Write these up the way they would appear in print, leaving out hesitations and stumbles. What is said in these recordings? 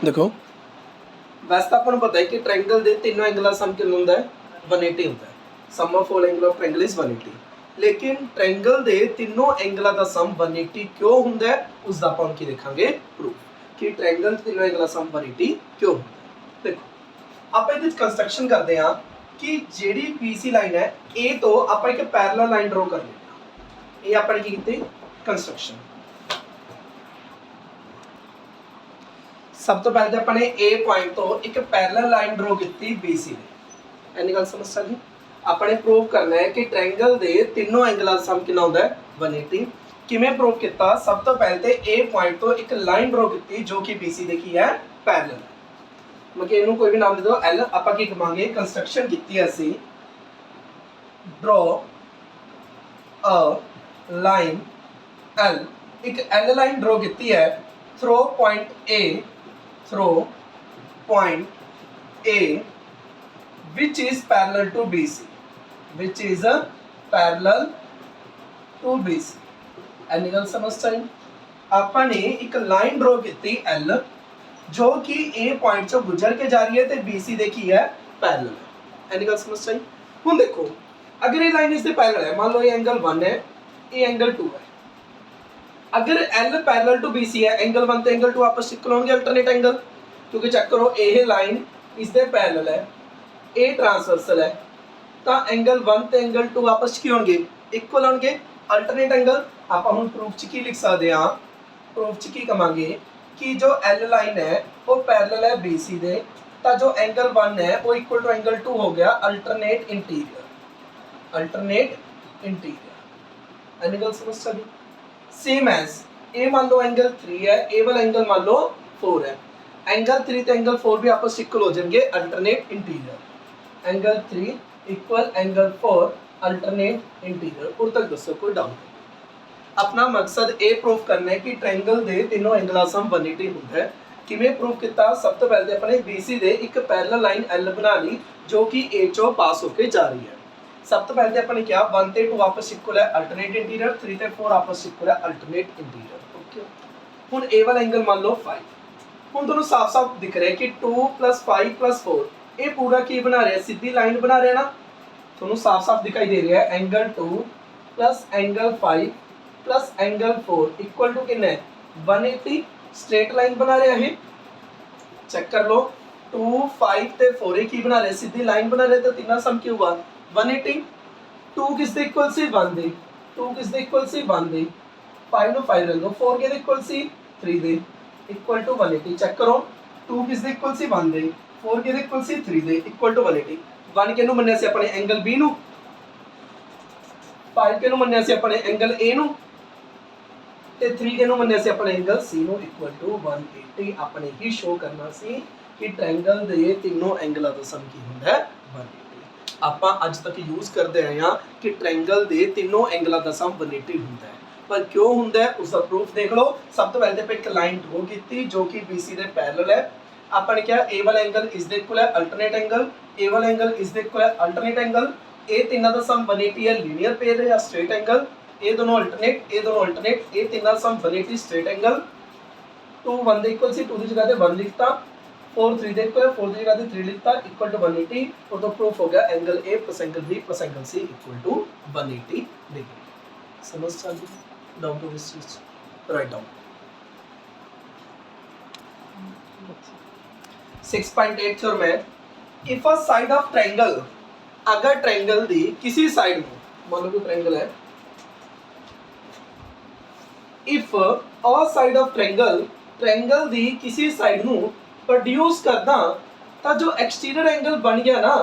देखो वैसे तो अपन पता है कि ट्रायंगल के तीनों एंगल का सम कितना होता है 180 होता है। Sum of all angle of triangle is 180। लेकिन ट्रायंगल के तीनों एंगलों का सम 180 क्यों होता है उसका अपन की देखांगे प्रूफ कि ट्रायंगल के तीनों एंगलों का सम 180 क्यों होता है। देखो आप ये कंस्ट्रक्शन करते हैं कि जेडी पीसी लाइन है ए तो आप एक पैरेलल लाइन ड्रॉ कर लेते हैं। ये अपन की कीती कंस्ट्रक्शन। सब तो पहले अपने ए पॉइंट तो एक पैरेलल लाइन ड्रॉ की बीसी ने। एनी गल समझ सकते अपने प्रूव करना है कि ट्रायंगल के तीनों एंगलों का सम कितना होता है 180। किवें प्रूव किया? सब तो पहले ए पॉइंट तो एक लाइन ड्रॉ की जो कि बीसी दे की है पैरेलल है। मतलब इनू कोई भी नाम दे दो एल। आपां की कहांगे कंस्ट्रक्शन की असी ड्रॉ अ लाइन एल। एक एल लाइन ड्रॉ की है through point A through point A which is parallel to BC, which is a parallel to BC। Any गल समझ चाहिए आपने एक लाइन ड्रॉ की L जो कि A पॉइंट से गुजर के जा रही है तो BC देखी है पैरेलल है। एनी गल समझ चाहिए। हुन देखो अगर ये लाइन इससे पैरेलल है, मान लो ये एंगल 1 है ये एंगल 2 है। अगर L पैरेलल टू BC है एंगल 1 तो एंगल 2 आपस में इक्वल होंगे अल्टरनेट एंगल, क्योंकि चेक करो ये लाइन इसके पैरेलल है ए ट्रांसवर्सल है तो एंगल 1 तो एंगल 2 आपस में होंगे इक्वल होंगे अल्टरनेट एंगल। आप हम प्रूफ च की लिख सकते हैं? प्रूफ च की कहांगे कि जो L लाइन है वो पैरेलल है BC दे तो जो एंगल 1 है वो इक्वल टू एंगल 2 हो गया alternate interior. Alternate interior any गल समझ सकते। सेम एज ए मान लो एंगल 3 है ए वाला एंगल मान लो 4 है। एंगल 3 तो एंगल 4 भी आपस में इक्वल हो जाएंगे alternate interior. Angle 3 equal angle 4 alternate interior. और तक दसो कोई डाउट? अपना मकसद ये प्रूफ करना है कि ट्रायंगल के तीनों एंगलों का सम 180 होता है। किवें प्रूफ किया? सब तो पहले अपने BC दे एक पैरेलल लाइन L बना ली जो कि A चो पास होकर जा रही है। सब तो पहले अपने क्या 1 ते 2 आपस इक्वल है अल्टरनेट इंटीरियर, 3 ते 4 आपस इक्वल है अल्टरनेट इंटीरियर। ओके हुन ए वाला एंगल मान लो 5। हुन तुहानू साफ-साफ दिख रहा है कि 2 + 5 + 4 ये पूरा की बना रहा है सीधी लाइन बना रहा है ना। तुहानू साफ-साफ दिखाई दे रहा है angle 2 + angle 5 + angle 4 equal to कितना है 180 स्ट्रेट लाइन बना रहा है। चेक कर लो 2 5 ते 4 ये की बना रहे सीधी लाइन बना रहे तो तीनों सम क्यों हुआ 180। 2 किस दे इक्वल सी 1 दे 2 किस दे इक्वल सी 1 दे 5 नो 5 रह लो 4 के दे इक्वल सी 3 दे इक्वल टू 180। चेक करो 2 किस दे इक्वल सी 1 दे 4 के दे इक्वल सी 3 दे इक्वल टू 180। 1 के नु मन्निया सी अपने एंगल B नु, 5 के नु मन्निया सी अपने एंगल A नु ते 3 के नु मन्निया सी अपने एंगल C नु इक्वल टू 180। अपने ही शो करना सी कि ट्रायंगल दे तीनों एंगलों का सम की होता है 180। आप अज तक यूज करते आए हैं कि ट्रायंगल के तीनों एंगलों का सम 180 होता है। पर क्यों होता है उसका प्रूफ देख लो। सब तो पहले एक लाइन ड्रॉ की जो कि BC के पैरेलल है। आपने क्या ए वाला एंगल इस दे इक्वल है अल्टरनेट एंगल, ए वाला एंगल इस दे इक्वल है अल्टरनेट एंगल। ए तीनों का सम 180 है लीनियर पेयर है या स्ट्रेट एंगल। ए दोनों अल्टरनेट ए दोनों अल्टरनेट ए तीनों सम 180 स्ट्रेट एंगल। 2 1 दे इक्वल सी 2 की जगह 1 लिखता 4 3 दे इक्वल 4 की जगह 3 लिखता इक्वल टू 180। और तो प्रूफ हो गया angle A + angle B + angle C equal to 180 degree. समझ सकते डाउन टू दिस चीज राइट डाउन। 6.8 थ्योरम है if a side of triangle, अगर ट्रायंगल दी किसी साइड में मान लो कोई ट्रायंगल है, if a side of triangle triangle दी किसी साइड ਨੂੰ प्रोड्यूस करदा ਤਾਂ जो एक्सटीरियर एंगल बन गया ना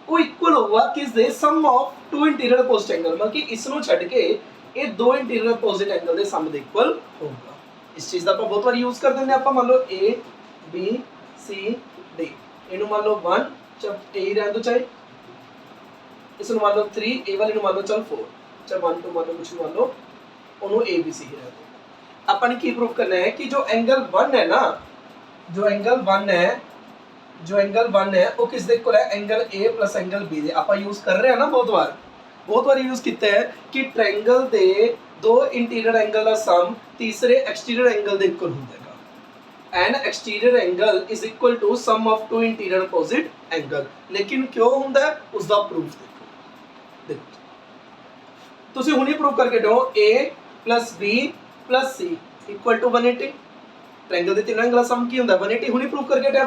वो इक्वल होगा किस दे सम ऑफ 2 इंटीरियर अपोजिट एंगल। मतलब कि इस ਨੂੰ ਛੱਡ ਕੇ ਇਹ 2 इंटीरियर अपोजिट एंगल ਦੇ ਸਮ ਦੇ ਇਕੁਅਲ ਹੋਊਗਾ। ਇਸ ਚੀਜ਼ ਦਾ ਆਪਾਂ ਬਹੁਤ ਵਾਰ ਯੂਜ਼ ਕਰ ਦਿੰਦੇ ਆਪਾਂ। ਮੰਨ ਲਓ A B C D ਇਹਨੂੰ ਮੰਨ ਲਓ 1 ਚਲ A ਹੀ ਰਹਿਣ ਦੋ ਚਾਹੇ, ਇਸ ਨੂੰ ਮੰਨ ਲਓ 3 A ਵਾਲੇ ਨੂੰ ਮੰਨ ਲਓ ਚਲ 4 ਚਲ 1 2 ਮੰਨ ਲਓ ਕੁਝ ਮੰਨ ਲਓ ਉਹਨੂੰ A B C ਹੀ ਰਹਿਣ ਦੋ। ਆਪਾਂ ਨੇ ਕੀ ਪ੍ਰੂਫ ਕਰਨਾ ਹੈ कि जो एंगल 1 है ना, जो एंगल 1 है जो एंगल 1 है वो किस दे इक्वल है एंगल A + एंगल B दे। आप यूज कर रहे हैं ना बहुत बार यूज किया है कि ट्रायंगल दे 2 इंटीरियर एंगल का सम तीसरे एक्सटीरियर एंगल दे इक्वल होगा। And exterior angle is equal to sum of two interior opposite angle. लेकिन क्यों हुंदा है उसका प्रूफ देखो। देखो तुसी हुणी प्रूफ करके दो A plus B plus C equal to 180। Triangle दे तीनों एंगल सम की हुंदा है 180। हुणी प्रूफ करके हटे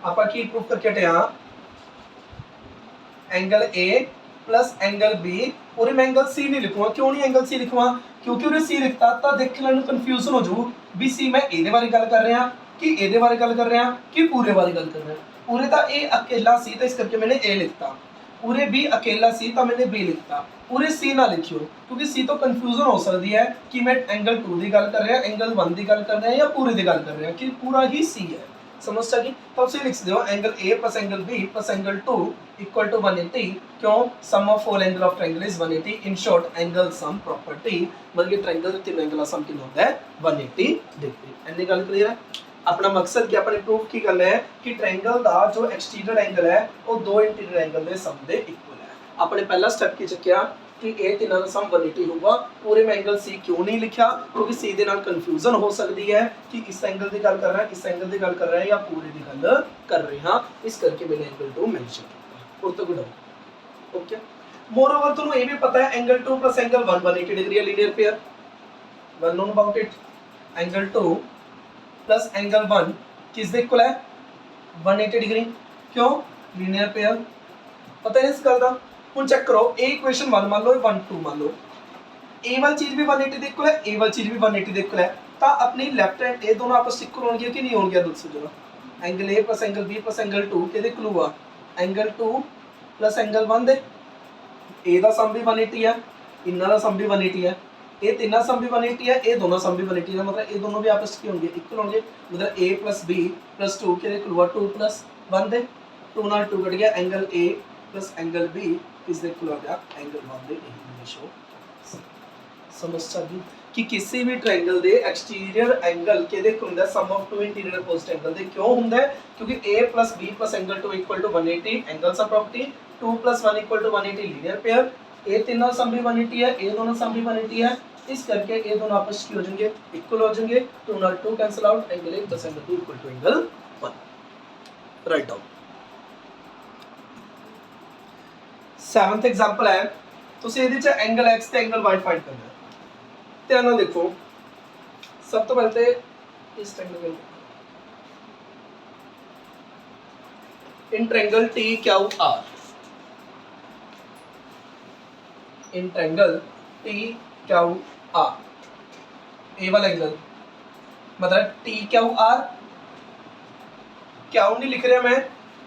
आपा की प्रूफ करके हटे angle A plus angle B और मैं एंगल सी नहीं लिखूंगा। क्यों नहीं एंगल सी लिखूंगा? क्योंकि उन्हें सी लिखता तो देखने में कंफ्यूजन हो जाऊ भी सी मैं ए बारे गल कर रहा कि ए बारे गल कर रहा कि पूरे बारे गल कर रहा। पूरे तो ए अकेला सी तो इस करके मैंने ए लिखता, पूरे बी अकेला सी तो मैंने बी लिखता। पूरे सी ना लिखियो क्योंकि सी तो कंफ्यूजन हो सकती है कि मैं एंगल 2 की गल कर रहा, एंगल 1 की गल कर रहा या पूरे की गल कर रहा कि पूरा ही सी है। समझ सकी? तो उसे लिख दो angle A plus angle B plus angle 2 equal to 180। क्यों? Sum of all angle of triangle is 180। In short angle sum property मतलब कि ट्रायंगल के तीनों एंगल सम कितना होता है 180 डिग्री। इतनी गल क्लियर है? अपना मकसद क्या अपने प्रूफ की गल है कि ट्रायंगल का जो एक्सटीरियर एंगल है वो दो इंटीरियर एंगल के सम के इक्वल है। अपने पहला स्टेप की चुकिया कि ए तीनों का सम 180 होगा। पूरे में एंगल सी क्यों नहीं लिखा? क्योंकि सी दे नाल कंफ्यूजन हो सकती है कि इस एंगल की गल कर रहा है, इस एंगल की गल कर रहा है या पूरे की गल कर रहे हैं। इस करके मैंने एंगल 2 मेंशन किया। और तो गुड ओके। मोर ओवर तुम्हें ये भी पता है एंगल 2 प्लस एंगल 1 180 डिग्री है linear pair. One known about it. Angle 2 plus angle 1 किस दे इक्वल है 180 डिग्री। क्यों? Linear pair. पता है इस गल का? ਹੁਣ चेक करो ए इक्वेशन 1 मान लो 1 2 मान लो ए वाली चीज भी 180 ਦੇ इक्वल है, ए वाली चीज भी 180 ਦੇ इक्वल है। तो अपनी लेफ्ट हैंड ए दोनों आपस में इक्वल होंगे कि नहीं होंगे? दोस्तों जरा angle A plus angle B plus angle 2 के इक्वल हुआ एंगल 2 प्लस एंगल 1 दे। ए ਦਾ ਸਮ भी 180 है, इन्ना ਦਾ सम भी 180 है, ये तीनों सम भी 180 है, ये दोनों सम भी 180 है। मतलब ये दोनों भी आपस में होंगे इक्वल होंगे। मतलब a प्लस बी प्लस 2 के इक्वल हुआ 2 प्लस 1 दे। 2 ਨਾਲ 2 कट गया angle A plus angle B इस दे इक्वल हो गया एंगल 1 दे रेशो। समझ सकते कि किसी भी ट्रायंगल दे एक्सटीरियर एंगल के दे हुंदा sum of two interior opposite angle दे। क्यों हुंदा है? क्योंकि a plus b plus angle 2 equal to 180 angle sum property. 2 plus 1 equal to 180 linear pair. ए तीनों सम भी 180 है, ए दोनों सम भी 180 है। इस करके ये दोनों आपस में हो जाएंगे इक्वल हो जाएंगे। 2 ਨਾਲ 2 cancel out angle 1 plus angle 2 equal to angle 1। Write down. 7th example है ਤੁਸੀਂ ਇਹਦੇ ਚ एंगल x ਤੇ एंगल y फाइंड करना है। ਧਿਆਨ ਨਾਲ ਦੇਖੋ ਸਭ ਤੋਂ ਪਹਿਲੇ ਤੇ ਇਸ triangle in triangle T Q R in triangle T Q R ए वाला एंगल मतलब T Q R क्यों नहीं लिख रहा मैं?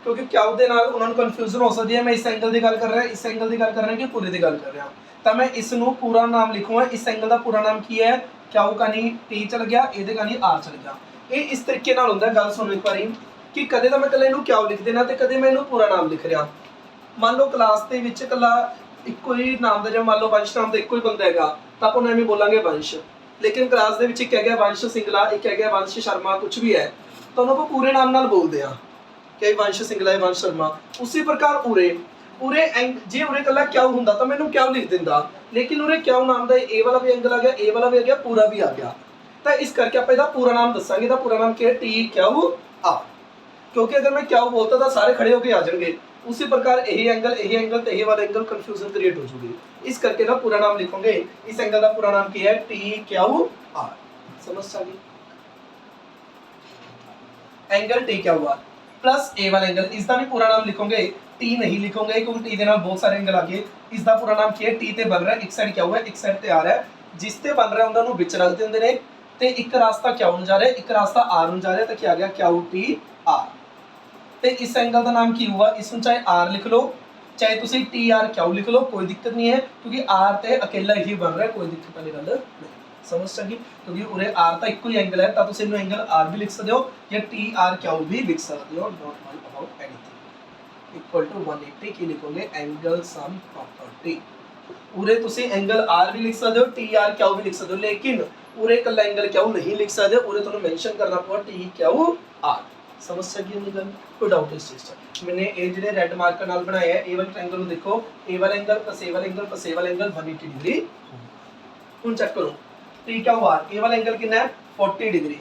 क्योंकि क्यों दे नाल उन्होंने कंफ्यूजन हो सकती है। मैं इस एंगल की गल कर रहा, इस एंगल की गल कर रहा कि पूरे की गल कर रहा। तो मैं इसनों पूरा नाम लिखूंगा। इस एंगल का पूरा नाम की है क्यों का नहीं टी चल गया, ये का नहीं आर चल गया। ये इस तरीके नाल होंदा। गल सुनो एक बारी कि कदे तो मैं कल्ले इनू क्यों लिख देना ते कदे मैं इनू पूरा नाम लिख रहा। मान लो क्लास के विच कल्ला इक्को ही नाम का, जब मान लो वंश नाम का इक्को ही बंदा हैगा तो आप उन्हें बोलांगे वंश। लेकिन क्लास के विच एक है वंश सिंगला, एक है वंश शर्मा, कुछ भी है तो उन्होंने पूरे नाम नाल बोलते हैं कि वंश सिंगला है वंश शर्मा। उसी प्रकार उरे उरे जे उरे कला क्या हुंदा तो मैंने क्या लिख दिंदा। लेकिन उरे क्या नाम का ए वाला भी एंगल आ गया, ए वाला भी आ गया, पूरा भी आ गया। तो इस करके आप इसका पूरा नाम दसांगे। तो पूरा नाम क्या है? T Q are. क्योंकि अगर मैं क्या बोलता तो सारे खड़े होकर आ जाएंगे। उसी प्रकार यही एंगल तो यही वाला एंगल कंफ्यूजन क्रिएट हो जाएगी। इस करके ना पूरा नाम लिखोगे। इस एंगल का पूरा नाम क्या है? T Q R. समझ सकते? Angle T Q R plus A वाला एंगल, इसका भी पूरा नाम लिखोगे। टी नहीं लिखोगे क्योंकि टी के नाल बहुत सारे एंगल आ गए। इसका पूरा नाम क्या है? टी ते बन रहा है, एक साइड क्या हुआ है, एक साइड ते आ रहा है। जिस ते बन रहा है उन्होंने विच रख देंगे ने ते एक रास्ता क्यू जा रहा है, एक रास्ता आर जा रहा है। तो क्या आ गया? Q T R. तो इस एंगल का नाम की हुआ, इसमें चाहे आर लिख लो चाहे तुम टी आर क्यू लिख लो, कोई दिक्कत नहीं है क्योंकि आर तो अकेला ही बन रहा है, कोई दिक्कत वाली गल नहीं। समझ सकी? क्योंकि उरे आर तो एक ही एंगल है तो तुम एंगल आर भी लिख सकते हो या टी आर क्यू भी लिख सकते हो। Don't worry about anything. Equal to 180 की लिखोगे एंगल सम प्रॉपर्टी। उरे तुम एंगल आर भी लिख सकते हो, टी आर क्यू भी लिख सकते हो। लेकिन उरे कला एंगल क्यू नहीं लिख सकते, उरे तुम्हें मेंशन करना पड़ेगा टी क्यू आर। समझ सकी नहीं गल? कोई डाउट इस चीज़ का? मैंने ये जो रेड मार्कर नाल बनाया है ए वाले ट्रायंगल देखो, ए वाला एंगल प्लस ए वाला एंगल प्लस ए वाला एंगल 180 डिग्री। हुण चेक करो टी क्यू आर। ए वाला एंगल कितना है? 40 डिग्री।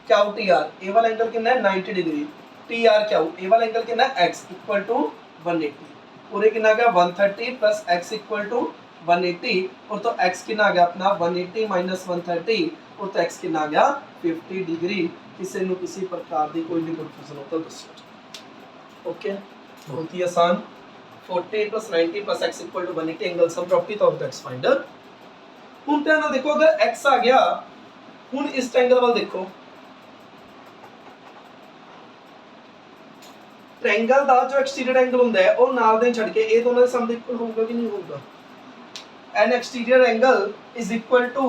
क्याउ टी आर ए वाला एंगल कितना है 90 डिग्री टी आर क्याउ ए वाला एंगल कितना है एक्स इक्वल टू 180 पूरे कितना आ गया 130 प्लस एक्स इक्वल टू 180 और तो एक्स कितना आ गया अपना 180 माइनस 130 और तो एक्स कितना आ गया 50 डिग्री किसी ਨੂੰ किसी प्रकार ਦੀ कोई भी कंफ्यूजन हो तो दसो ओके बहुत ही आसान 40 plus 90 plus x equal to 180 angle sum property तौर पे x फाइंड ਹੁਣ ਧਿਆਨ ਨਾਲ ਦੇਖੋ ਅਗਰ x ਆ ਗਿਆ ਹੁਣ ਇਸ ਟ੍ਰਾਇੰਗਲ ਵੱਲ ਦੇਖੋ ट्रायंगल ਦਾ ਜੋ ਐਕਸਟੀਰੀਅਰ ਐਂਗਲ ਹੁੰਦਾ ਹੈ ਉਹ ਨਾਲ ਦੇ ਛੱਡ ਕੇ ਇਹ ਦੋਨਾਂ ਦੇ ਸਮ ਦੇ ਇਕੁਅਲ ਹੋਊਗਾ ਕਿ ਨਹੀਂ ਹੋਊਗਾ an exterior angle is equal to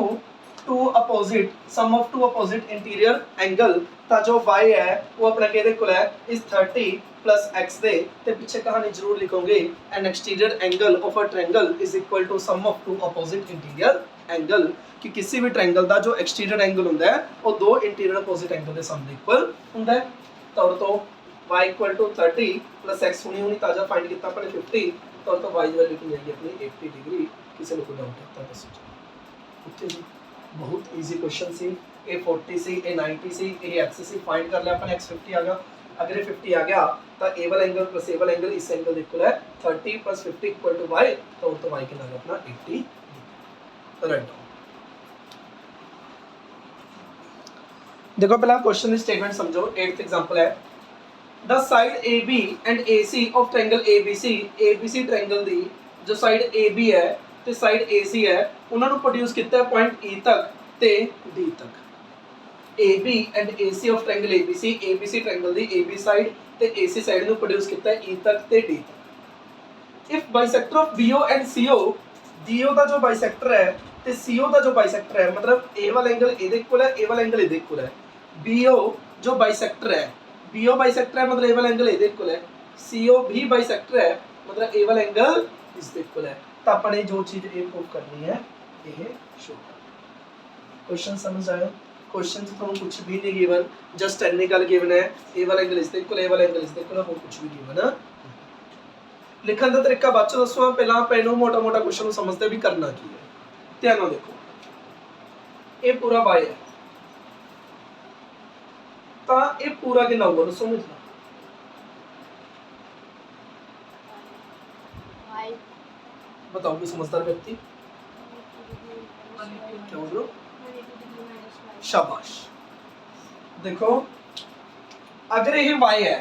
two opposite sum of two opposite interior angle ਤਾਂ ਜੋ y ਹੈ ਉਹ ਆਪਣਾ ਕਿਹਦੇ ਕੋਲ ਹੈ is 30 plus x ਦੇ ਤੇ ਪਿੱਛੇ ਕਹਾਣੀ ਜ਼ਰੂਰ ਲਿਖੋਗੇ an exterior angle of a triangle is equal to sum of two opposite interior angle ਕਿ ਕਿਸੇ ਵੀ ਟ੍ਰਾਇੰਗਲ ਦਾ ਜੋ ਐਕਸਟੀਰੀਅਰ ਐਂਗਲ ਹੁੰਦਾ ਹੈ ਉਹ ਦੋ ਇੰਟੀਰੀਅਰ ਆਪੋਜ਼ਿਟ ਐਂਗਲ ਦੇ ਸਮ ਦੇ ਇਕੁਅਲ ਹੁੰਦਾ ਹੈ ਤੌਰ ਤੋਂ y equal to 30 plus x ਹੁਣੀ ਤਾਜ਼ਾ ਫਾਈਂਡ ਕੀਤਾ ਆਪਣੇ 50 ਤੌਰ ਤੋਂ y ਦੀ ਵੈਲਿਊ ਕਿੰਨੀ ਆਏਗੀ ਆਪਣੀ 80 ਡਿਗਰੀ ਕਿਸੇ ਨੂੰ ਕੋਈ ਡਾਊਟ ਹੈ ਤਾਂ ਦੱਸੋ ਓਕੇ ਜੀ ਬਹੁਤ ਈਜ਼ੀ ਕੁਐਸਚਨ ਸੀ ਇਹ 40 ਸੀ ਇਹ 90 ਸੀ ਇਹ x ਸੀ ਫਾਈਂਡ ਕਰ ਲਿਆ ਆਪਣੇ x 50 ਆ ਗਿਆ अगर ये 50 आ गया तो ए वाला एंगल प्लस ए वाला एंगल इस एंगल के इक्वल है 30 plus 50 इक्वल टू y तो y कितना आ गया अपना 80 राइट देखो पहला क्वेश्चन की स्टेटमेंट समझो 8th एग्जांपल है the side AB and AC of triangle ABC triangle दी जो साइड AB है ते साइड AC है उन्हां नु प्रोड्यूस कितना है पॉइंट E तक ते D तक AB and AC of triangle ABC triangle the AB side ते AC side ਨੂੰ ਪ੍ਰੋਡਿਊਸ ਕੀਤਾ ਹੈ E ਤੱਕ ਤੇ D ਤੱਕ if bisector of BO and CO BO ਦਾ ਜੋ ਬਾਈਸੈਕਟਰ ਹੈ ਤੇ CO ਦਾ ਜੋ ਬਾਈਸੈਕਟਰ ਹੈ मतलब A ਵਾਲਾ ਐਂਗਲ ਇਹਦੇ ਇਕੁਅਲ ਹੈ A ਵਾਲਾ ਐਂਗਲ ਇਹਦੇ ਇਕੁਅਲ ਹੈ BO ਜੋ ਬਾਈਸੈਕਟਰ ਹੈ BO ਬਾਈਸੈਕਟਰ ਹੈ मतलब A ਵਾਲਾ ਐਂਗਲ ਇਹਦੇ ਇਕੁਅਲ ਹੈ CO भी ਬਾਈਸੈਕਟਰ ਹੈ मतलब A ਵਾਲਾ ਐਂਗਲ ਇਸ ਦੇ ਇਕੁਅਲ ਹੈ ਤਾਂ ਆਪਾਂ ਨੇ ਜੋ ਚੀਜ਼ ਇਹ ਪ੍ਰੂਵ ਕਰਨੀ ਹੈ ਇਹ ਸ਼ੋ ਕਰਨਾ क्वेश्चन समझ आया क्वेश्चन तो हम कुछ भी नहीं गिवन जस्ट टेक्निकल गिवन है ए वाला एंगल इस इक्वल ए वाला एंगल इस इक्वल और कुछ भी गिवन है लिखन का तरीका बाद च दसो पहला पेनो मोटा मोटा क्वेश्चन समझते भी करना की है ध्यान नाल देखो ये पूरा y है ता ये पूरा कितना होगा दसो मुझे बताओ कोई समझदार व्यक्ति क्या बोल रहे हो शाबाश देखो अगर ये y है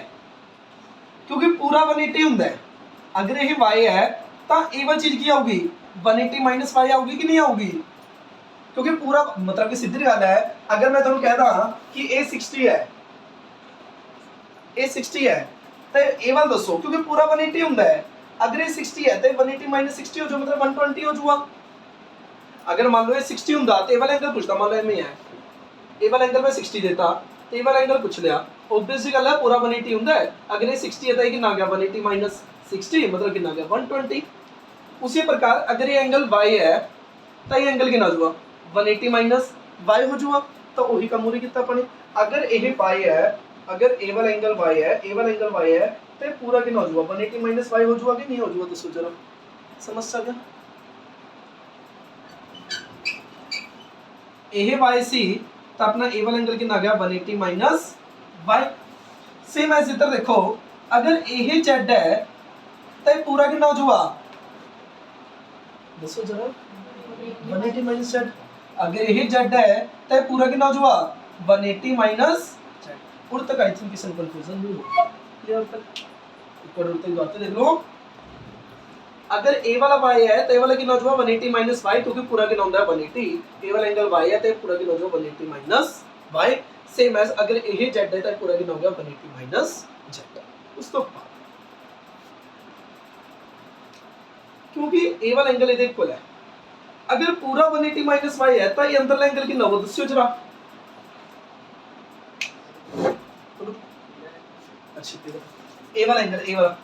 क्योंकि पूरा 180 ਹੁੰਦਾ है अगर ये y है ਤਾਂ ਇਹ ਵਾਲੀ ਚੀਜ਼ ਕੀ ਆਊਗੀ 180 ਮਾਈਨਸ y ਆਊਗੀ ਕਿ ਨਹੀਂ ਆਊਗੀ क्योंकि पूरा मतलब कि सीधी ਗੱਲ है अगर मैं ਤੁਹਾਨੂੰ ਕਹਿਦਾ कि ਇਹ 60 है ਇਹ 60 है ਤੇ ਇਹ ਵਾਲਾ ਦੱਸੋ क्योंकि पूरा 180 ਹੁੰਦਾ है अगर ये 60 है तो 180 माइनस 60 हो जाओ मतलब 120 हो जाऊगा अगर मान लो ये 60 ਹੁੰਦਾ ਤੇ ਇਹ ਵਾਲਾ ਐਂਗਲ ਪੁੱਛਦਾ ਮੰਨ ਲਓ ਐਵੇਂ ਹੈ ए वाला एंगल मैं 60 देता तो ए वाला एंगल पूछ लिया ऑब्वियसली गल है पूरा 180 ਹੁੰਦਾ है अगर ये 60 है तो ये कितना आ गया 180 माइनस 60 मतलब कितना आ गया 120 उसी प्रकार अगर ये एंगल y है तो ये एंगल कितना हो जाएगा 180 माइनस y हो जाएगा तो वही काम पूरी कितना अपने अगर ये y है अगर ए वाला एंगल y है ए वाला एंगल y है तो पूरा कितना हो जाएगा 180 माइनस y हो जाएगा कि नहीं हो जाएगा दसो जरा समझ आ गया ये y सी तो अपना ए वाला एंगल कितना आ गया 180 माइनस y सेम ऐसे इधर देखो अगर ये z है तो ये पूरा कितना हो जाएगा दसो जरा 180 माइनस z अगर ये z है तो ये पूरा कितना हो जाएगा 180 माइनस z और तक आई थिंक किसी कंफ्यूजन नहीं होगा क्लियर तक ऊपर उड़ते बातें देख लो अगर a वाला y है तो a वाला कितना हो जाएगा 180 माइनस y क्योंकि पूरा कितना होता है 180 a वाला एंगल y है तो पूरा कितना हो जाएगा 180 माइनस y सेम एज अगर a z है तो पूरा कितना हो गया 180 माइनस z उस तो बाद क्योंकि a वाला एंगल इधर इक्वल है अगर पूरा 180 माइनस y है तो ये अंदर वाला एंगल कितना होगा दस्यो जरा अच्छा a वाला एंगल a वाला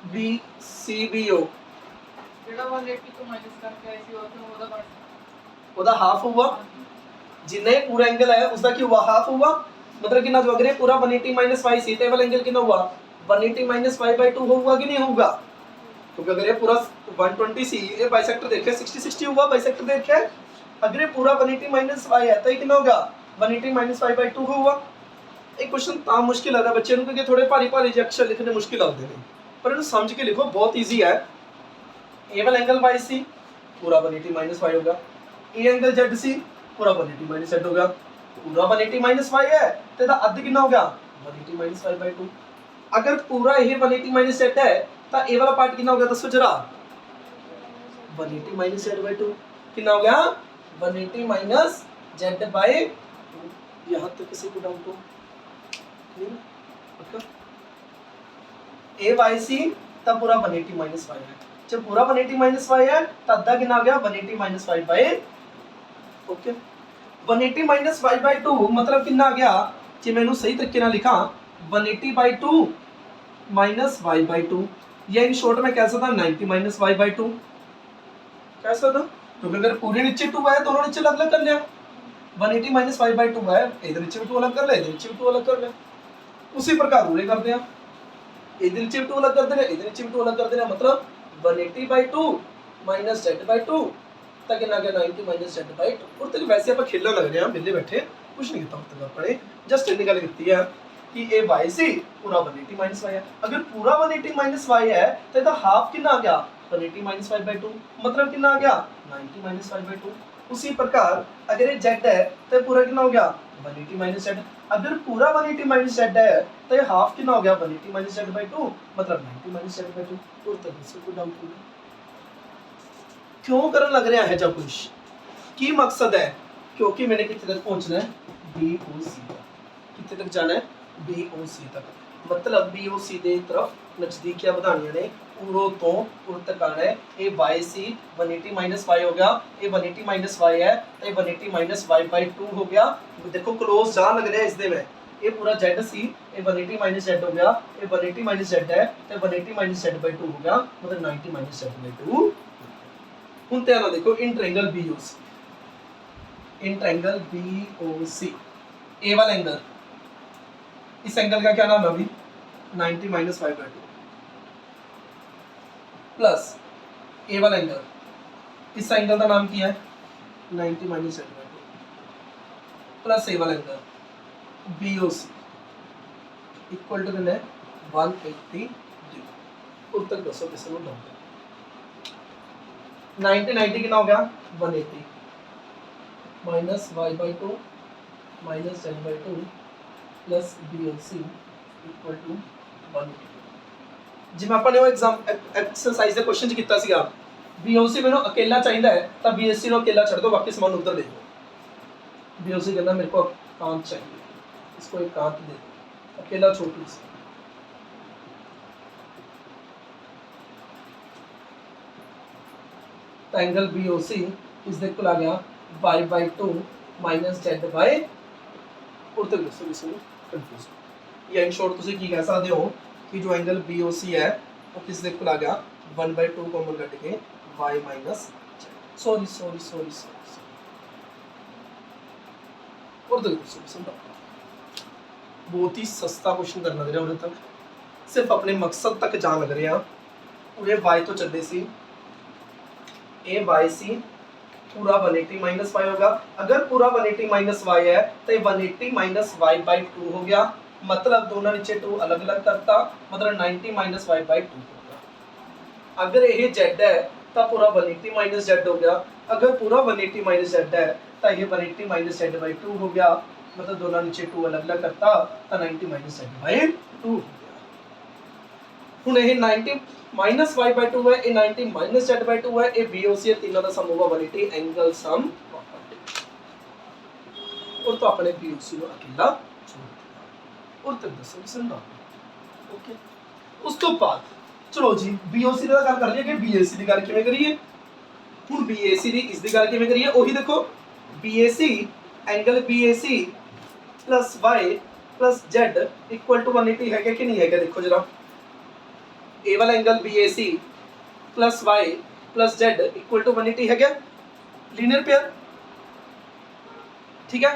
B C B O ਜਿਹੜਾ 180 ਤੋਂ ਮਾਈਨਸ ਕਰਕੇ ਆਈ ਸੀ ਉਹਦਾ ਬਣ ਉਹਦਾ ਹਾਫ ਹੋਊਗਾ ਜਿੰਨੇ पूरा एंगल है उसका क्या हुआ हाफ होगा मतलब कितना जो अगर ये पूरा 180 माइनस y सी तो वाला एंगल कितना हुआ 180 माइनस y by 2 होगा कि नहीं होगा क्योंकि अगर ये पूरा 120 सी ये बाइसेक्टर देखे 60 60 हुआ बाइसेक्टर देखे अगर ये पूरा 180 माइनस वाई है तो ये कितना होगा 180 माइनस वाई बाई 2 होगा। ਇਹ ਕੁਐਸਚਨ ਤਾਂ ਮੁਸ਼ਕਿਲ ਲੱਗਦਾ ਬੱਚੇ ਨੂੰ ਕਿਉਂਕਿ ਥੋੜੇ ਭਾਰੀ ਭਾਰੀ ਜਿਹੇ ਅਕਸ਼ਰ ਲਿਖਣੇ ਮੁਸ਼ਕਿਲ ਲੱਗਦੇ ਨੇ, ਪਰ ਇਹਨੂੰ ਸਮਝ ਕੇ ਲਿਖੋ, ਬਹੁਤ ਈਜ਼ੀ ਹੈ। ਇਹ ਵਾਲਾ ਐਂਗਲ वाई ਸੀ पूरा 180 माइनस वाई होगा, ये एंगल जेड सी पूरा 180 माइनस जेड होगा, पूरा 180 माइनस वाई है तो ਇਹਦਾ ਅੱਧ ਕਿੰਨਾ ਹੋਗਾ 180 माइनस वाई बाई 2। अगर पूरा ये 180 माइनस जेड है तो ये वाला पार्ट कितना हो गया दसो जरा 180 माइनस जेड बाई 2 कितना हो गया 180 माइनस जेड बाई, यहाँ तक किसी को डाउट हो ए वाई सी तब पूरा 180 माइनस वाई है, जब पूरा 180 माइनस वाई है तो अद्धा कितना आ गया 180 minus Y by, okay 180 minus Y by 2 मतलब कितना आ गया जे मैं सही तरीके नाल लिखा 180 बाई 2 माइनस वाई बाई 2, या इन शॉर्ट में कह सकता 90 माइनस वाई बाई 2 कह सकता, क्योंकि अगर पूरे नीचे 2 है दोनों नीचे अलग अलग कर लिया, 180 माइनस वाई बाई 2 है इधर नीचे 2 अलग कर लिया, इधर नीचे 2 अलग कर लिया, उसी प्रकार पूरे करते हैं, इधर नीचे 2 अलग कर देना, इधर नीचे 2 अलग कर देना, मतलब 180 बाई 2 माइनस जेड बाई 2 तक कितना गया 90 माइनस जेड बाई 2। और तक वैसे आप खेलने लग रहे हैं, मिलने बैठे कुछ नहीं किया तक अपने जस्ट इतनी गल की है कि ए वाई सी पूरा 180 माइनस वाई है, अगर पूरा 180 माइनस वाई है तो इसका हाफ कितना आ गया 180 माइनस वाई बाई 2 मतलब कितना आ गया 90 माइनस वाई बाई 2। उसी प्रकार अगर ये जेड है तो पूरा कितना हो गया 180 माइनस जेड, अगर पूरा 180 माइनस जेड है तो ये हाफ कितना हो गया 180 माइनस जेड बाई 2 मतलब 90 माइनस जेड बाई 2। और तक किसी को डाउट होगा क्यों करने लग रहा है जब कुछ की मकसद है, क्योंकि मैंने कितने तक पहुंचना है BOC तक, कितने तक जाना है BOC तक, मतलब BOC दे तरफ नजदीकियां बढ़ानियां ने पूरो तो उर तक आना है। ये वाई सी 180 माइनस वाई हो गया, ये 180 माइनस वाई है तो ये 180 माइनस वाई बाई 2 हो गया, देखो क्लोज जहाँ लग रहा है इसमें ये पूरा जेड सी ये 180 माइनस जेड हो गया, ये 180 माइनस जेड है तो 180 माइनस जेड बाई 2 हो गया मतलब 90 माइनस जेड बाई 2। ਹੁਣ ਧਿਆਨ ਨਾਲ ਦੇਖੋ in triangle BOC, in triangle BOC ए वाला एंगल, इस एंगल का क्या नाम है अभी 90 minus Y by 2 plus A वाला एंगल, इस एंगल का नाम क्या है 90 minus Z by 2 plus A वाला एंगल BOC इक्वल टू कितना है 180 डिग्री। उस तक दसो किसी को डाउट 90 90 कितना हो गया 180 minus Y by 2 minus Z by 2 plus BOC equal to 180। जिवें ਆਪਾਂ ਨੇ ਉਹ ਐਗਜ਼ਾਮ ਐਕਸਰਸਾਈਜ਼ ਦੇ ਕੁਐਸਚਨ ਚ ਕੀਤਾ ਸੀਗਾ BOC ਮੈਨੂੰ ਅਕੇਲਾ ਚਾਹੀਦਾ ਹੈ ਤਾਂ BSC ਨੂੰ ਅਕੇਲਾ ਛੱਡ ਦੋ ਬਾਕੀ ਸਮਾਨ ਉਧਰ ਦੇ दो। BOC कहना मेरे को एकांत चाहिए, इसको एकांत दे दो अकेला छोटू से, एंगल BOC इसके इक्वल आ गया y by 2 minus Z by, और तक दोस्तों किसी को कंफ्यूज या इन शॉर्ट तुम की कह सकते हो कि जो एंगल BOC है वो किसके इक्वल आ गया 1 बाई 2 कॉमन कट के y minus sorry sorry sorry sorry और तक दोस्तों समझो बहुत ही सस्ता क्वेश्चन करना लग रहा है उन्हें तक, सिर्फ अपने मकसद तक जान लग रहे हैं। पूरे y तो चले सी ए वाई सी पूरा 180 माइनस वाई होगा, अगर पूरा 180 माइनस वाई है तो ये 180 माइनस वाई बाई 2 हो गया, मतलब दोनों नीचे 2 अलग अलग करता मतलब 90 माइनस वाई बाई 2 होगा। अगर ये जेड है तो पूरा 180 माइनस जेड हो गया, अगर पूरा 180 माइनस जेड है तो ये 180 माइनस जेड बाई 2 हो गया, मतलब दोनों नीचे 2 अलग अलग करता तो 90 माइनस जेड बाई 2 हो गया। हुण ये 90 माइनस वाई बाई 2 है, ये 90 माइनस जेड बाई 2 है, ये BOC है, तीनों का सम होगा 180 एंगल सम प्रॉपर्टी। और तो अपने BOC को अकेला छोड़ दिया और तक दसो समझा ओके। उस तो बाद चलो जी BOC दा गल कर रही है कि BAC दी गल किवें करिए, हुण BAC दी इस दी गल किवें करिए, ओही देखो BAC angle BAC plus y plus z equal to 180 है कि नहीं है, देखो जरा ए वाला angle BAC plus y plus z equal to 180 है क्या, लीनियर पेयर ठीक है,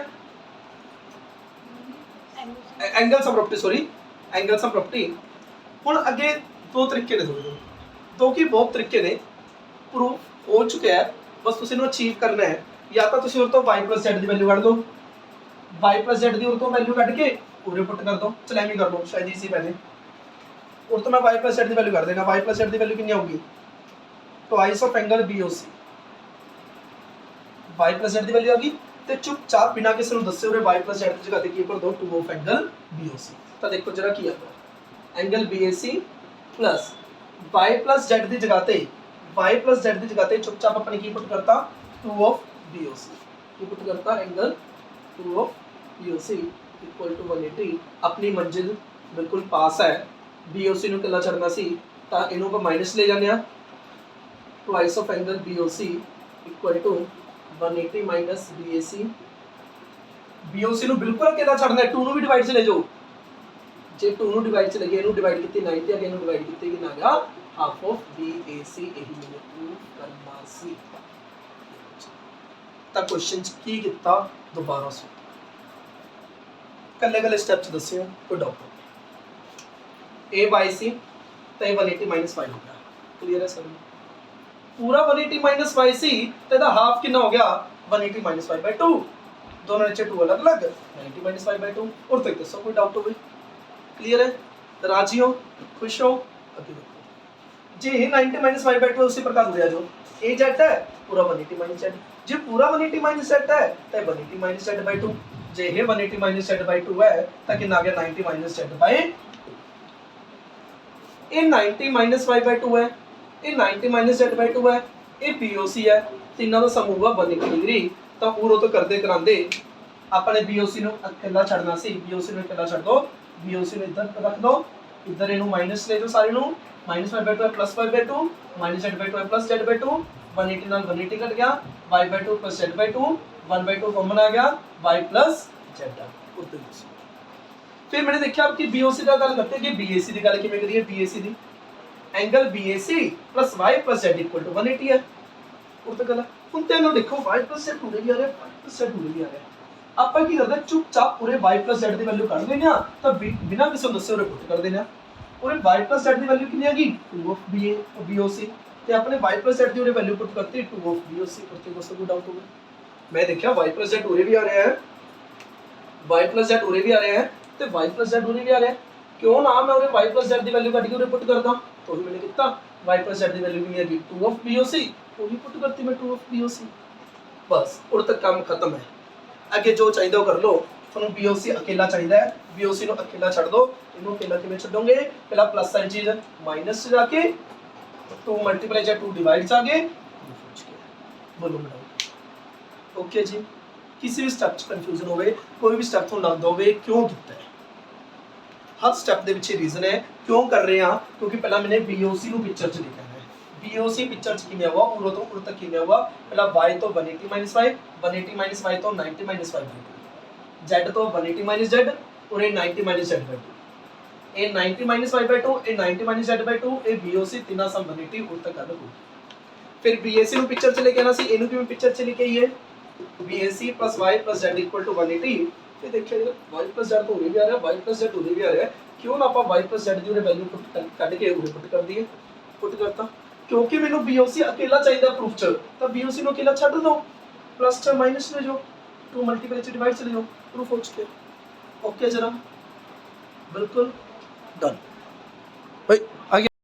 angle sum property sorry angle sum property. हुण अगे दो तरीके ने दो की बहुत तरीके ने प्रूफ हो चुके हैं, बस तुसीं नूं अचीव करना है या तो ਤੁਸੀਂ ਉਰ ਤੋਂ y + z ਦੀ ਵੈਲਿਊ ਕੱਢ ਲਓ y + z ਦੀ ਉਰ ਤੋਂ ਵੈਲਿਊ ਕੱਢ ਕੇ ਉਰੇ ਪੁੱਟ ਕਰ ਦੋ ਚਲ ਐਵੇਂ ਕਰ ਲਓ ਸ਼ਾਇਦ ਇਸੇ ਪਹਿਲੇ ਉਰ ਤੋਂ ਮੈਂ y + z ਦੀ ਵੈਲਿਊ ਕਰ ਦੇਣਾ y + z ਦੀ ਵੈਲਿਊ ਕਿੰਨੀ ਆਊਗੀ twice of angle BOC y + z the value ਆ ਗਈ ਤੇ ਚੁੱਪਚਾਪ ਬਿਨਾਂ ਕਿਸੇ ਨੂੰ ਦੱਸੇ ਉਰੇ y + z ਦੀ ਜਗ੍ਹਾ ਤੇ ਕੀ ਕਰ ਦੋ 2 of angle BOC ਤਾਂ ਦੇਖੋ ਜਰਾ ਕੀ ਆਉਂਦਾ angle BAC plus y + z ਦੀ ਜਗ੍ਹਾ ਤੇ y + z ਦੀ ਜਗ੍ਹਾ ਤੇ ਚੁੱਪਚਾਪ ਆਪਣੇ ਕੀ ਪੁੱਟ ਕਰਤਾ 2 of BOC ਕੀ ਪੁੱਟ ਕਰਤਾ angle 2 of BOC equal to 180 ਆਪਣੀ ਮੰਜ਼ਿਲ ਬਿਲਕੁਲ ਪਾਸ ਹੈ BOC ਨੂੰ ਕਿੰਨਾ ਛੱਡਣਾ ਸੀ ਤਾਂ ਇਹਨੂੰ ਆਪਾਂ ਮਾਈਨਸ ਲੈ ਜਾਂਦੇ ਆ twice of angle BOC equal to 180 minus BAC BOC ਨੂੰ ਬਿਲਕੁਲ ਅਕੇਲਾ ਛੱਡਣਾ ਹੈ 2 ਨੂੰ ਵੀ ਡਿਵਾਈਡ ਚ ਲੈ ਜਾਓ ਜੇ 2 ਨੂੰ ਡਿਵਾਈਡ ਚ ਲਗੇ ਇਹਨੂੰ ਡਿਵਾਈਡ ਕੀਤੀ 90 ਅਗੇ ਇਹਨੂੰ ਡਿਵਾਈਡ ਕੀਤੀ ਕਿੰਨਾ ਆ ਗਿਆ ਹਾਫ ਆਫ BAC ਇਹੀ ਮੈਨੂੰ ਪ੍ਰੂਵ ਕਰਨਾ ਸੀ ਤਾਂ ਕੁਐਸਚਨ ਚ ਕੀ ਕੀਤਾ ਦੁਬਾਰਾ ਸੁਣ ਕੱਲੇ ਸਟੈਪ ਚ ਦੱਸਿਓ ਕੋਈ ਡਾਊਟ A by C ਤਾਂ ਇਹ 180 minus 5 ਹੋ ਗਿਆ ਕਲੀਅਰ ਹੈ ਸਰ पूरा 180 minus 5c तो ਇਹਦਾ ਹਾਫ ਕਿੰਨਾ ਹੋ ਗਿਆ 180 minus 5 by 2 ਦੋਨਾਂ ਵਿੱਚ 2 ਅਲੱਗ ਅਲੱਗ 90 minus 5 by 2 और तक ਦੱਸੋ ਕੋਈ ਡਾਊਟ ਹੋਵੇ ਕਲੀਅਰ ਹੈ ਰਾਜੀ ਹੋ ਖੁਸ਼ ਹੋ ਅੱਗੇ ਦੇਖੋ ਜੇ ਇਹ 90 minus 5 by 2 ਉਸੇ ਪ੍ਰਕਾਰ ਹੋ ਜੋ ਇਹ z ਹੈ ਪੂਰਾ 180 minus z ਜੇ ਪੂਰਾ 180 minus z ਹੈ ਤਾਂ 180 minus z by 2 ਜੇ ਇਹ 180 minus z by 2 ਹੈ ਤਾਂ ਕਿੰਨਾ ਆ ਗਿਆ 90 minus z by ਇਹ 90 minus 5 by 2 ਹੈ ਇਹ 90 minus z by 2 ਹੈ ਇਹ BOC ਹੈ ਤਿੰਨਾਂ ਦਾ ਸਮ ਹੋਊਗਾ 180 ਡਿਗਰੀ ਤਾਂ ਉਰੋਂ ਤੋਂ ਕਰਦੇ ਕਰਾਂਦੇ ਆਪਾਂ ਨੇ BOC ਨੂੰ ਇਕੱਲਾ ਛੱਡਣਾ ਸੀ BOC ਨੂੰ ਇਕੱਲਾ ਛੱਡ ਦੋ BOC ਨੂੰ ਇੱਧਰ ਰੱਖ ਦੋ ਇੱਧਰ ਇਹਨੂੰ ਮਾਈਨਸ ਲੈ ਜਾਓ ਸਾਰੇ ਨੂੰ -5 by 2 ਹੈ +5 by 2 -z by 2 ਹੈ +z by 2 180 ਨਾਲ 180 ਕੱਟ ਗਿਆ y by 2 +z by 2 1 by 2 common ਆ ਗਿਆ y + z ਉੱਤੇ ਦੱਸੋ ਫਿਰ ਮੈंने ਦੇਖਿਆ ਕਿ BOC ਦਾ ਗੱਲ ਕਰਤੇ ਕਿ BAC ਦੀ ਗੱਲ ਕਿਵੇਂ ਕਰੀਏ BAC the angle BAC plus y plus z equal to 180 है और तो गला ਹੁਣ ਤੇ ਨੂੰ ਦੇਖੋ y plus z ਉਰੇ ਵੀ ਆ ਰਿਹਾ y plus z ਉਰੇ ਵੀ ਆ ਰਿਹਾ ਆਪਾਂ ਕੀ ਕਰਦੇ ਚੁੱਪਚਾਪ ਪੂਰੇ y plus z ਦੀ ਵੈਲਿਊ ਕੱਢ ਲੈਂਦੇ ਆ ਤਾਂ ਬਿਨਾਂ ਕਿਸੇ ਨੂੰ ਦੱਸੇ ਉਰੇ ਪੁੱਟ ਕਰ ਦਿੰਦੇ ਆ ਉਰੇ y plus z ਦੀ ਵੈਲਿਊ ਕਿੰਨੀ ਆ ਗਈ 2 of BOC ਤੇ ਆਪਣੇ y plus z ਦੀ ਉਰੇ ਵੈਲਿਊ ਪੁੱਟ ਕਰਤੀ 2 of BOC ਉੱਤੇ ਕੋਈ ਡਾਊਟ ਹੋਵੇ ਮੈਂ ਦੇਖਿਆ y plus z ਉਰੇ ਵੀ ਆ ਰਿਹਾ ਹੈ y plus z ਉਰੇ ਵੀ ਆ ਰਿਹਾ ਹੈ ਤੇ y plus z ਉਰੇ ਵੀ ਆ ਰਿਹਾ ਹੈ क्यों ना मैं उरे y plus z ਦੀ ਵੈਲਿਊ ਕੱਢ ਕੇ ਉਰੇ ਪੁੱਟ ਕਰਦਾ तो भी मैंने कितना y plus z ਦੀ ਵੈਲਿਊ ਕਿੰਨੀ ਆ ਗਈ 2 of BOC ਉਹੀ ਪੁੱਟ ਕਰਤੀ ਮੈਂ 2 of BOC ਬਸ ਉਰ ਤੱਕ ਕੰਮ ਖਤਮ ਹੈ ਅੱਗੇ ਜੋ ਚਾਹੀਦਾ ਉਹ ਕਰ ਲਓ ਤੁਹਾਨੂੰ BOC ਅਕੇਲਾ ਚਾਹੀਦਾ ਹੈ BOC ਨੂੰ ਅਕੇਲਾ ਛੱਡ ਦਿਓ ਇਹਨੂੰ ਅਕੇਲਾ ਕਿਵੇਂ ਛੱਡੋਗੇ ਪਹਿਲਾਂ ਪਲੱਸ ਸਾਈਨ ਚੀਜ਼ ਮਾਈਨਸ ਚ ਜਾ ਕੇ 2 ਮਲਟੀਪਲਾਈ ਜਾਂ 2 ਡਿਵਾਈਡ ਚ ਆ ਗਏ ਬੋਲੋ ਮੈਡਮ ਓਕੇ ਜੀ ਕਿਸੇ ਵੀ ਸਟੈਪ ਚ ਕਨਫਿਊਜ਼ਨ ਹੋਵੇ ਕੋਈ ਵੀ ਸਟੈਪ ਤੁਹਾਨੂੰ ਲੱਗਦਾ ਹੋਵੇ ਕਿਉਂ ਕੀਤਾ ਹੈ हर स्टेप ਦੇ ਵਿੱਚ ਰੀਜ਼ਨ ਹੈ ਕਿਉਂ ਕਰ ਰਹੇ ਹਾਂ ਕਿਉਂਕਿ ਪਹਿਲਾਂ ਮੈंने BOC ਨੂੰ ਪਿਕਚਰ ਚ ਲਿਖਿਆ ਹੈ BOC ਪਿਕਚਰ ਚ ਕਿਵੇਂ ਹੋਇਆ ਉਰੋਂ ਤੋਂ ਉਰ ਤੱਕ ਕਿਵੇਂ ਹੋਇਆ ਪਹਿਲਾਂ y ਤੋਂ 180 - 5 180 - y ਤੋਂ 90 - 5 z ਤੋਂ 180 - z और ये 90 - z by 2 ਇਹ 90 - y by 2 ਇਹ 90 - z by 2 ਇਹ BOC ਤਿੰਨਾਂ ਸਮ 180 ਉਰ ਤੱਕ ਗੱਲ ਹੋ ਫਿਰ BAC ਨੂੰ ਪਿਕਚਰ ਚ ਲੈ ਕੇ ਆਣਾ ਸੀ ਇਹਨੂੰ ਕਿਵੇਂ ਪਿਕਚਰ ਚ ਲਿਖਿਆ ਹੀ ਹੈ BAC + y + z = 180 ਤੇ ਦੇਖਿਆ y plus z ਤੋਂ ਉਰੇ ਵੀ ਆ ਰਿਹਾ y plus z ਉਰੇ ਵੀ ਆ ਰਿਹਾ ਕਿਉਂ ਨਾ ਆਪਾਂ y plus z ਦੀ ਉਰੇ ਵੈਲਿਊ ਕੱਢ ਕੇ ਉਰੇ ਪੁੱਟ ਕਰ ਦਈਏ ਪੁੱਟ ਕਰਤਾ ਕਿਉਂਕਿ ਮੈਨੂੰ BOC ਅਕੇਲਾ ਚਾਹੀਦਾ ਪ੍ਰੂਫ ਚ ਤਾਂ BOC ਨੂੰ ਅਕੇਲਾ ਛੱਡ ਦੋ ਪਲੱਸ ਚ ਮਾਈਨਸ ਲੈ ਜਾਓ 2 ਮਲਟੀਪਲ ਚ ਡਿਵਾਈਡ ਚ ਲੈ ਜਾਓ ਪ੍ਰੂਫ ਹੋ ਚੁੱਕਿਆ ਓਕੇ ਜਰਾ ਬਿਲਕੁਲ ਡਨ ਭਾਈ ਆगे